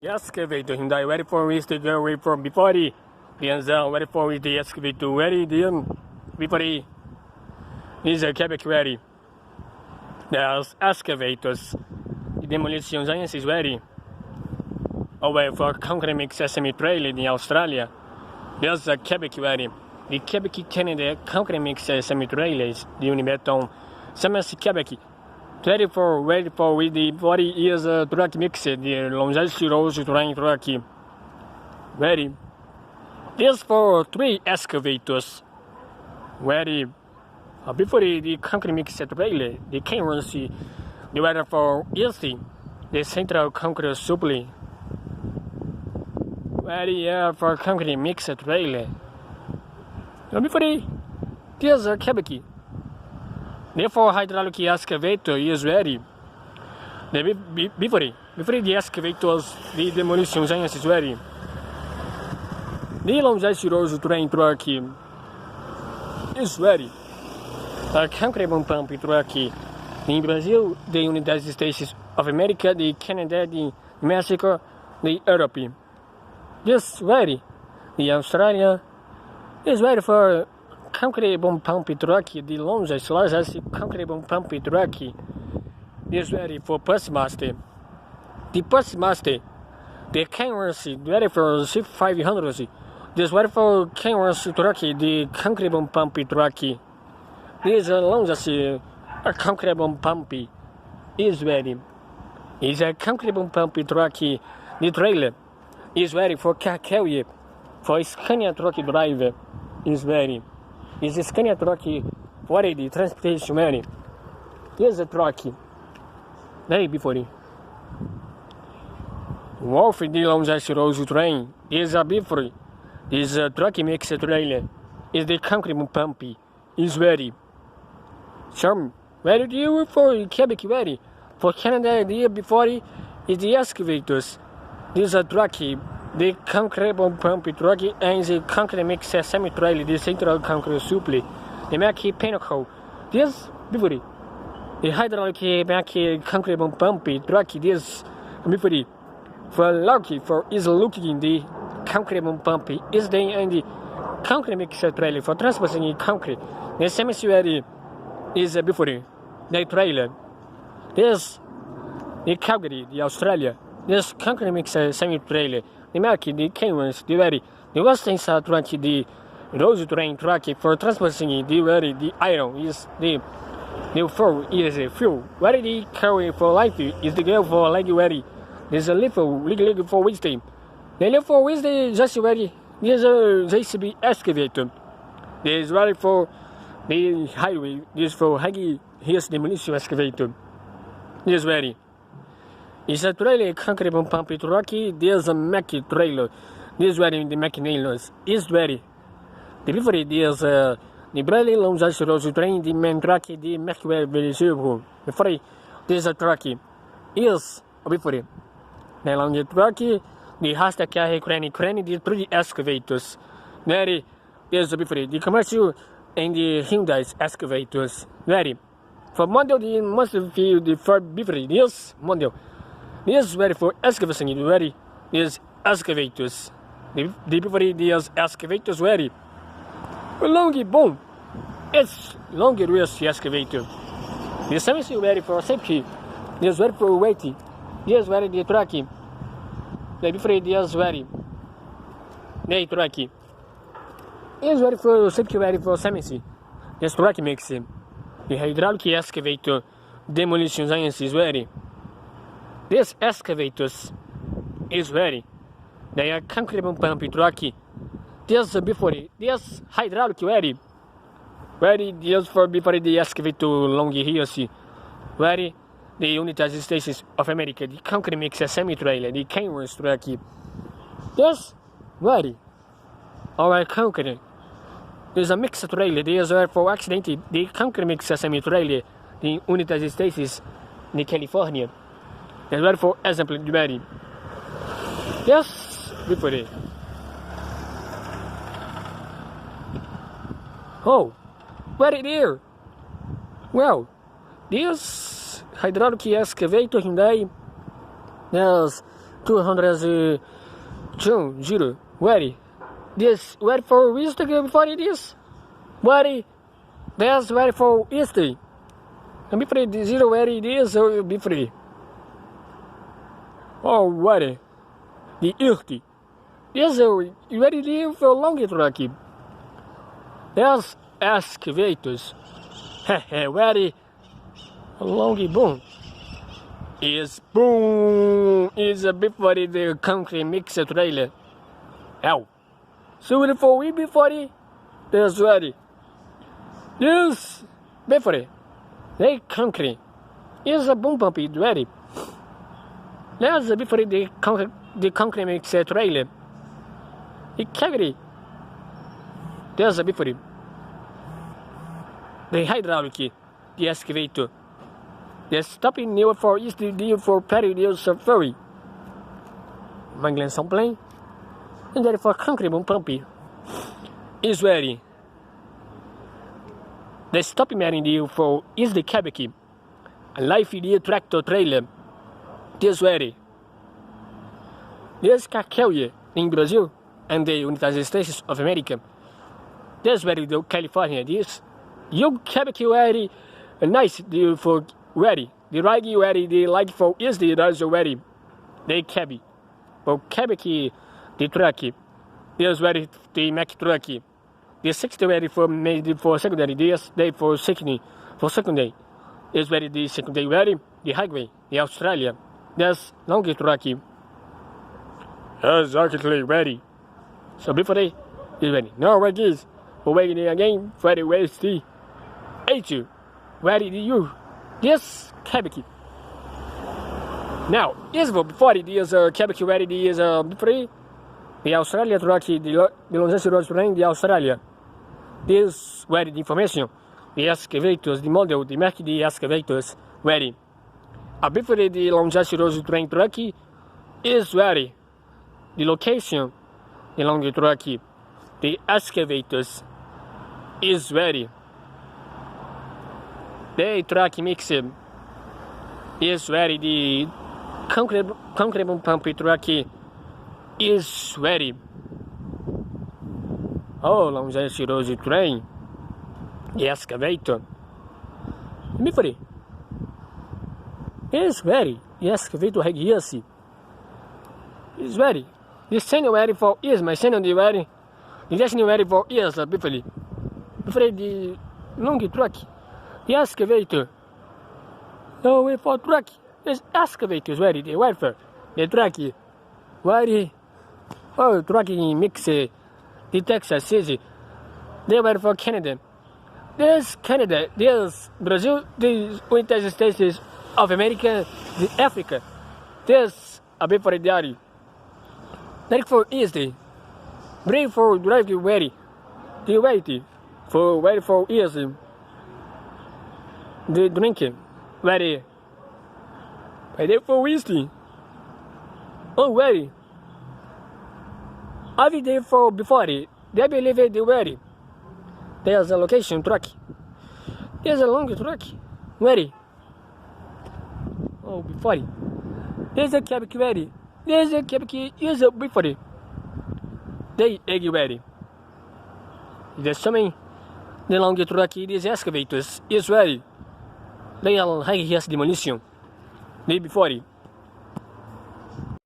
Excavator Hyundai ready for is the girl ready for before the Lianzhang ready for is the excavator ready the before the is a Quebec ready. There's excavators. The demolition science is ready. Away for concrete mix sesame trail in Australia. There's a Quebec ready. The Quebec Canada concrete mix sesame trail is the Unibeton. Semester Quebec. 24 ready for with the body is a truck mix, the longest rose train truck. Ready. This for 3 excavators. Ready. Before the concrete mix trailer, the cameras, the weather for easy, the central concrete supply. Ready for concrete mix trailer. Before there's a Quebec. Therefore, hydraulic excavator is ready. Before the excavators, the demolition science is ready. The longest rose train truck is ready. A concrete pump truck in Brazil, the United States of America, the Canada, the Mexico, the Europe. This ready. The Australia is ready for concrete pump truck, the largest concrete pump truck is ready for Postmaster. The Postmaster, the canvas ready for 500. This ready for canvas truck, the concrete pump truck. This largest concrete pump is ready. Is a concrete pump truck. The trailer is ready for car carrier. For Scania truck driver is ready. Is a Scania truck for the transportation money. Here's a truck. Hey, before it. Wolf the longest rose train is a before. This truck makes a trailer. Is the concrete pump is ready. Some ready to you for Quebec ready. For Canada the year before is the excavators. This is a truck. The concrete pump truck and the concrete mix semi-trailer, the central concrete supply, the Mackie Pinnacle. This before the hydraulic Mackie concrete pump truck. This before for lucky for is looking the concrete pump is the and the concrete mix trailer for transporting concrete. The semi-trailer is before the trailer. This the Calgary, the Australia. This concrete mix semi-trailer. The market, the cameras, the ready. The western side truck, the rose train truck for transporting the ready. The iron is the fuel is a fuel. Ready the carry for life is the girl for leg ready. There's a little legal for wisdom. The little for wisdom just ready. There's a JCB excavator. There's ready for the highway. This for Haggy. Here's the demolition excavator. There's ready. It's a trailer concrete pump truck. There's a Mack trailer. This ready the Mack nailers is ready. The before there's the Bradley longest rose train, the main truck, the Mack very simple. Before there's a truck is before the long truck, the Hyundai carry crane, the 3 excavators. Ready. There's before the Komatsu and the Hyundai excavators. Ready. For model the must feel the first before this model. This is ready for excavation. Ready. This excavators. The before these excavators ready. Long boom. It's long wheels excavator. The same is ready for safety. This ready for weighting. This ready the tracking. The before this ready. The tracking. Is ready for safety. Ready for safety. This tracking makes him. The hydraulic excavator demolition science is ready. This excavators is ready. They are concrete pump truck. This before this hydraulic ready. Ready this for before the excavator long here see. Ready the United States of America, the concrete mix semi-trailer, the cameras truck. This ready. Our concrete. There's a mixed trailer. There's for accident the concrete mix semi-trailer, the United States, in California. That's ready for example ready. Yes, before it. Oh, ready there. Well, this hydraulic excavator Hyundai. There's 202 ready. This ready for history before it is. Ready. That's ready for history. And before the 0 ready it is, so it'll be free. Oh, ready. The history. Yes, ready for long truck. There's excavators. Ready. Long boom. Is boom. Is a before the concrete mixer trailer. Ow. So for we before it, there's ready. Yes, before they concrete. Is a boom pump is ready. There's before the concrete mixer trailer. The cavity. There's a before the hydraulic, the excavator. The stopping new for is the deal for period safari. Mangling some plane. And therefore concrete boom pumpy is ready. The stopping man deal for is the cabiki. A life deal tractor trailer. This ready. This cacao in Brazil and the United States of America. This ready to California. This you cabiki ready. A nice deal for ready. The right ready. The light for is the also ready. They cabby. For cabiki. The trucky, there's ready the Mac trucky. The 60 ready for made for secondary. This day for secondary. Is ready the secondary ready. The highway, the Australia. There's longer trucky. Exactly ready. So before they is ready. No ready is for waiting again. Ready where's the H ready the U. Yes, cabiki. Now is for before it is cabiki ready is free. The Australia truck, the Longency Road Train, the Australia. This ready the information. The excavators, the model, the mark, the excavators ready. Before the Longency Road Train truck is ready. The location, the long truck, the excavators is ready. The truck mixer is ready. The concrete pump truck is ready. Oh, Longency Road Train. The excavator. Before is ready. The excavator has is ready. The senior ready for is my senior ready. The destiny ready for is before the long truck. The excavator. No way for truck. This excavator is ready. The welfare. The truck ready. Oh, trucking mix the Texas City. They were for Canada. There's Canada, there's Brazil, the United States of America, the Africa. There's a bit for the daddy. Like for easy. Brave for drive you ready. The waiting for ready for easy. The drinking ready. Ready for whiskey. Oh, ready. Every day for before it, they believe they ready. There's a location truck. There's a long truck. Ready. Oh, before it. There's a cab ready. There's a cab is a before it. They egg ready. There's something. The long truck is excavators is ready. They are high gas demolition. They before it.